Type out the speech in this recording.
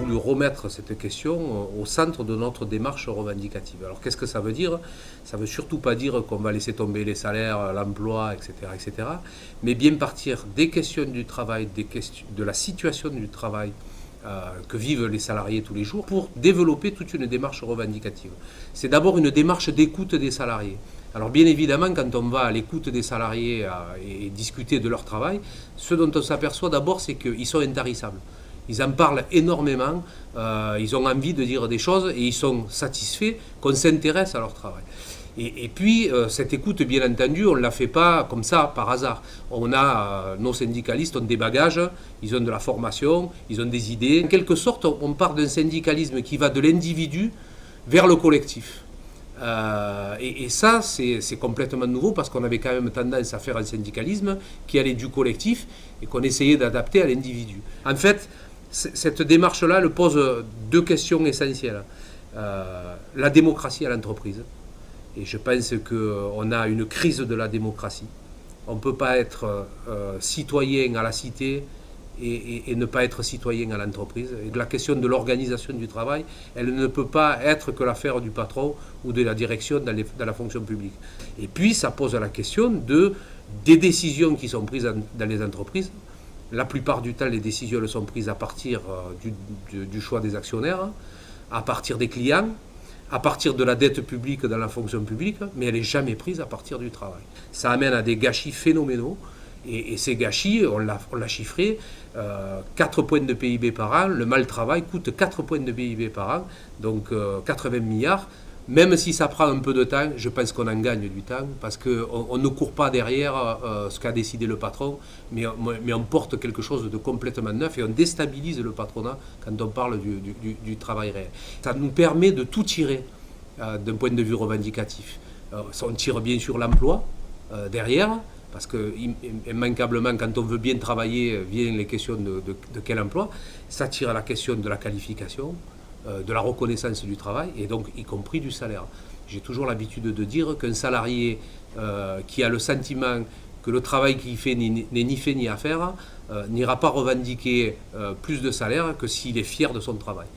voulu remettre cette question au centre de notre démarche revendicative. Alors qu'est-ce que ça veut dire? Ça ne veut surtout pas dire qu'on va laisser tomber les salaires, l'emploi, etc., mais bien partir des questions du travail, de la situation du travail que vivent les salariés tous les jours pour développer toute une démarche revendicative. C'est d'abord une démarche d'écoute des salariés. Alors bien évidemment, quand on va à l'écoute des salariés et discuter de leur travail, ce dont on s'aperçoit d'abord, c'est qu'ils sont intarissables. Ils en parlent énormément, ils ont envie de dire des choses et ils sont satisfaits qu'on s'intéresse à leur travail. Et puis, cette écoute, bien entendu, on ne la fait pas comme ça, par hasard. Nos syndicalistes ont des bagages, ils ont de la formation, ils ont des idées. En quelque sorte, on part d'un syndicalisme qui va de l'individu vers le collectif. Et ça, c'est complètement nouveau parce qu'on avait quand même tendance à faire un syndicalisme qui allait du collectif et qu'on essayait d'adapter à l'individu. En fait, cette démarche-là, elle pose deux questions essentielles. La démocratie à l'entreprise. Et je pense qu'on a une crise de la démocratie. On ne peut pas être citoyen à la cité et ne pas être citoyen à l'entreprise. Et la question de l'organisation du travail, elle ne peut pas être que l'affaire du patron ou de la direction dans la fonction publique. Et puis, ça pose la question des décisions qui sont prises dans les entreprises. La plupart du temps, les décisions elles sont prises à partir du choix des actionnaires, à partir des clients, à partir de la dette publique dans la fonction publique, mais elle n'est jamais prise à partir du travail. Ça amène à des gâchis phénoménaux, et ces gâchis, on l'a chiffré, 4 points de PIB par an, le mal-travail coûte 4 points de PIB par an, donc 80 milliards. Même si ça prend un peu de temps, je pense qu'on en gagne du temps, parce qu'on ne court pas derrière ce qu'a décidé le patron, mais on porte quelque chose de complètement neuf et on déstabilise le patronat quand on parle du travail réel. Ça nous permet de tout tirer d'un point de vue revendicatif. On tire bien sûr l'emploi derrière, parce que immanquablement, quand on veut bien travailler, viennent les questions de quel emploi. Ça tire la question de la qualification, de la reconnaissance du travail et donc y compris du salaire. J'ai toujours l'habitude de dire qu'un salarié qui a le sentiment que le travail qu'il fait n'est ni fait ni à faire n'ira pas revendiquer plus de salaire que s'il est fier de son travail.